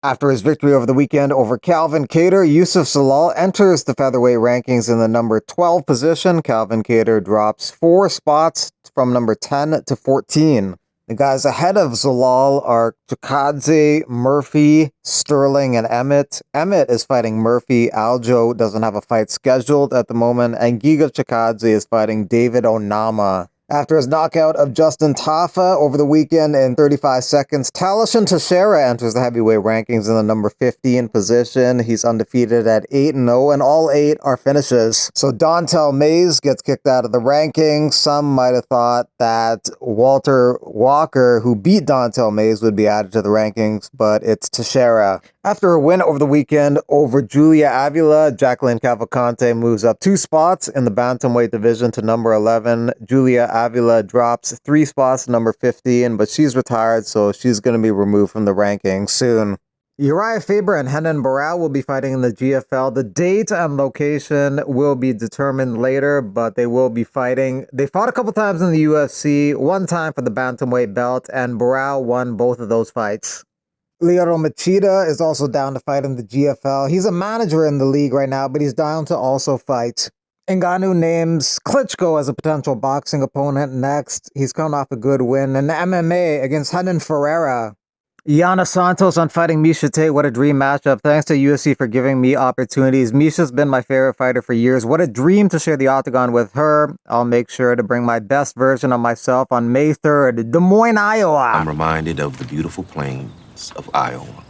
After his victory over the weekend over Calvin Kattar, Youssef Zalal enters the featherweight rankings in the number 12 position. Calvin Kattar drops 4 spots from number 10 to 14. The guys ahead of Zalal are Chikadze, Murphy, Sterling, and Emmett. Emmett is fighting Murphy. Aljo doesn't have a fight scheduled at the moment, and Giga Chikadze is fighting David Onama. After his knockout of Justin Tafa over the weekend in 35 seconds, Talashin Teixeira enters the heavyweight rankings in the number 15 position. He's undefeated at 8-0, and all 8 are finishes. So Dontel Mays gets kicked out of the rankings. Some might have thought that Walter Walker, who beat Dontel Mays, would be added to the rankings, but it's Teixeira. After a win over the weekend over Julia Avila, Jacqueline Cavalcante moves up 2 spots in the bantamweight division to number 11. Julia Avila drops 3 spots to number 15, but she's retired, so she's going to be removed from the rankings soon. Uriah Faber and Renan Barão will be fighting in the GFL. The date and location will be determined later, but they will be fighting. They fought a couple times in the UFC, one time for the bantamweight belt, and Barão won both of those fights. Lyoto Machida is also down to fight in the GFL. He's a manager in the league right now, but he's down to also fight. Ngannou names Klitschko as a potential boxing opponent next. He's coming off a good win in MMA against Renan Ferreira. Yana Santos on fighting Miesha Tate. What a dream matchup. Thanks to UFC for giving me opportunities. Miesha's been my favorite fighter for years. What a dream to share the octagon with her. I'll make sure to bring my best version of myself on May 3rd, Des Moines, Iowa. I'm reminded of the beautiful plains of Iowa.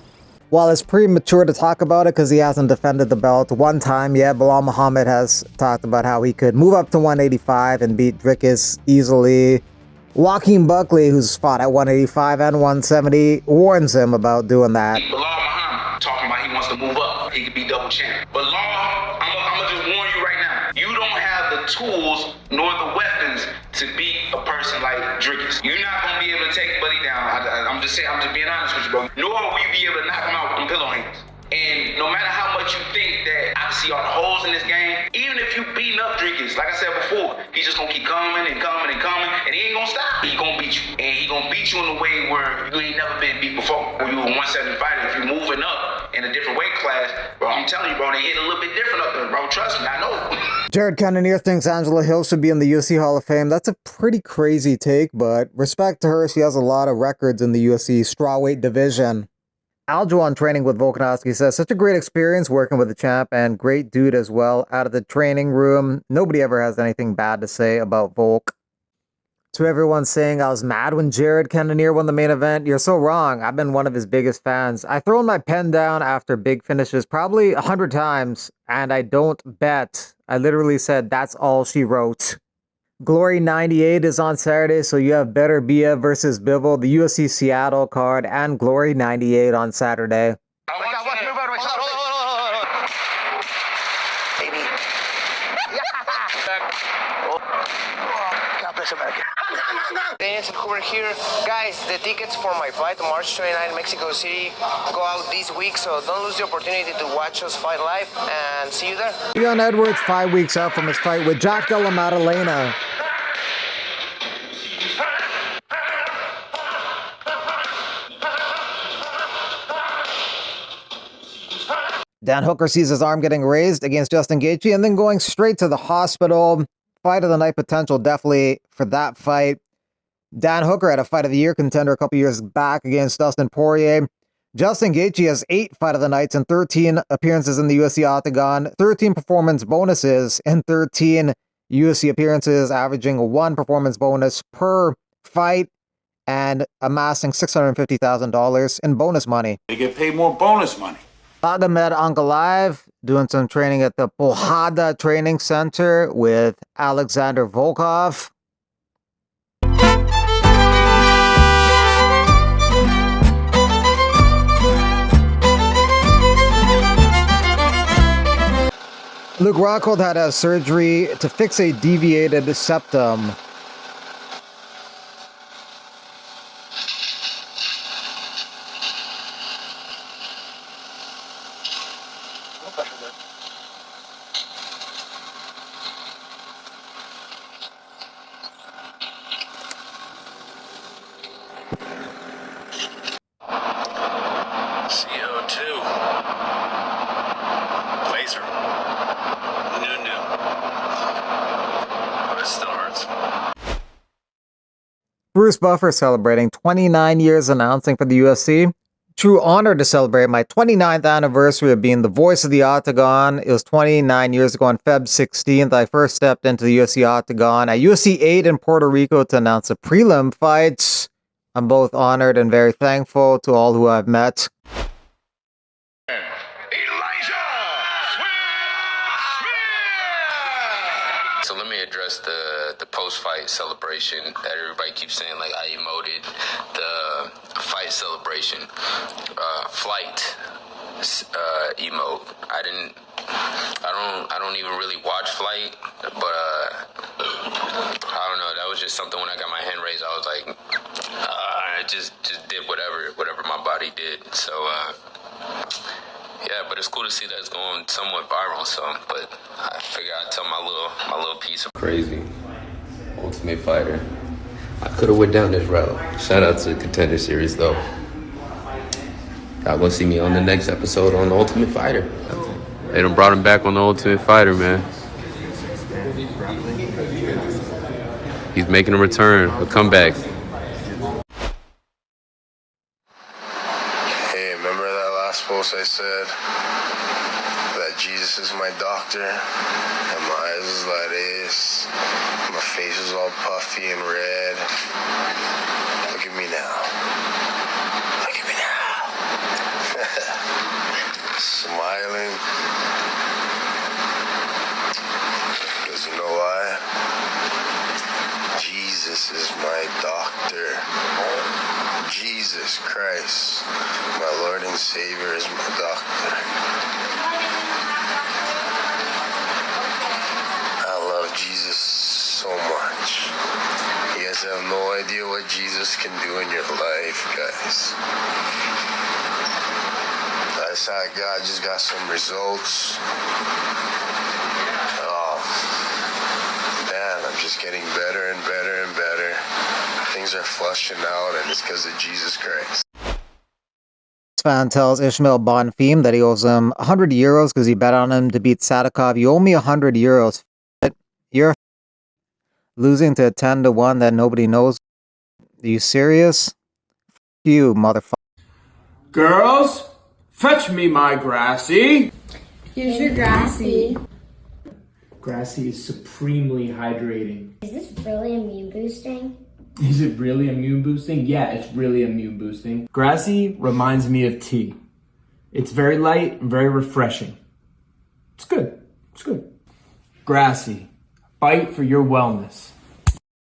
While it's premature to talk about it because he hasn't defended the belt one time yet, Bilal Muhammad has talked about how he could move up to 185 and beat Dricus easily. Joaquin Buckley, who's fought at 185 and 170, warns him about doing that. Bilal Muhammad talking about he wants to move up. He could be double champ. But Law, I'm gonna just warn you right now. You don't have the tools nor the weapons to beat a person like Dricus. You're not gonna be able to take Buddy down. I'm just being honest with you, bro. Nor will you be able to knock him out with them pillow hands. And no matter how much you think that I see all the holes in this game, even if you beating up Dricus, like I said before, he's just gonna keep coming and coming and coming, and he ain't gonna stop. He gonna beat you. And he gonna beat you in a way where you ain't never been beat before. When you were 175, if you're moving up in a different weight class, bro, I'm telling you, bro, they hit a little bit different up there, bro. Trust me, I know. Jared Cannonier thinks Angela Hill should be in the UFC Hall of Fame. That's a pretty crazy take, but respect to her. She has a lot of records in the UFC strawweight division. Aljo on Training with Volkanovski says, such a great experience working with the champ and great dude as well out of the training room. Nobody ever has anything bad to say about Volk. To everyone saying I was mad when Jared Cannonier won the main event, you're so wrong. I've been one of his biggest fans. I've thrown my pen down after big finishes probably 100 times, and I don't bet. I literally said that's all she wrote. Glory 98 is on Saturday, so you have Better Bia versus Bivol, the UFC Seattle card, and Glory 98 on Saturday. Daniel Hoover here. Guys, the tickets for my fight on March 29 in Mexico City go out this week, so don't lose the opportunity to watch us fight live, and see you there. Leon Edwards 5 weeks out from his fight with Jack Della Maddalena. Dan Hooker sees his arm getting raised against Justin Gaethje and then going straight to the hospital. Fight of the night potential definitely for that fight. Dan Hooker had a fight of the year contender a couple years back against Dustin Poirier. Justin Gaethje has 8 fight of the nights and 13 appearances in the UFC Octagon, 13 performance bonuses, and 13 UFC appearances, averaging 1 performance bonus per fight and amassing $650,000 in bonus money. They get paid more bonus money. Magomed Ankalaev doing some training at the Pohada Training Center with Alexander Volkov. Luke Rockhold had a surgery to fix a deviated septum. See you. Bruce Buffer celebrating 29 years announcing for the UFC. True honor to celebrate my 29th anniversary of being the voice of the Octagon. It was 29 years ago on Feb 16th. I first stepped into the UFC Octagon at UFC 8 in Puerto Rico to announce the prelim fights. I'm both honored and very thankful to all who I've met. So let me address the post-fight celebration that everybody keeps saying, like I emoted. The fight celebration, flight emote. I don't even really watch Flight, but I don't know. That was just something when I got my hand raised. I was like, I just did whatever my body did. So yeah, but it's cool to see that it's going somewhat viral. So, but I figure I'd tell my little piece of crazy. Ultimate Fighter. I could have went down this route. Shout out to Contender Series though. Y'all gonna see me on the next episode on the Ultimate Fighter. They done brought him back on the Ultimate Fighter, man. He's making a return, a comeback. Hey, remember that last post I said that Jesus is my doctor, and my eyes was like this, my face was all puffy and red. Look at me now. Look at me now. Smiling. Because you know why? Jesus is my doctor. Jesus Christ, my Lord and Savior, is my doctor. I love Jesus so much. You guys have no idea what Jesus can do in your life, guys. I saw God just got some results. Oh, man, I'm just getting better and better and better. Things are flushing out, and it's because of Jesus Christ. This fan tells Ishmael Bonfim that he owes him 100 euros because he bet on him to beat Sadikov. You owe me 100 euros. You're losing to a 10-1 that nobody knows. Are you serious? F you, motherfucker. Girls, fetch me my Grassy. Here's your Grassy. Grassy is supremely hydrating. Is this really immune boosting? Is it really immune boosting? Yeah, it's really immune boosting. Grassy reminds me of tea. It's very light and very refreshing. It's good. It's good. Grassy, fight for your wellness.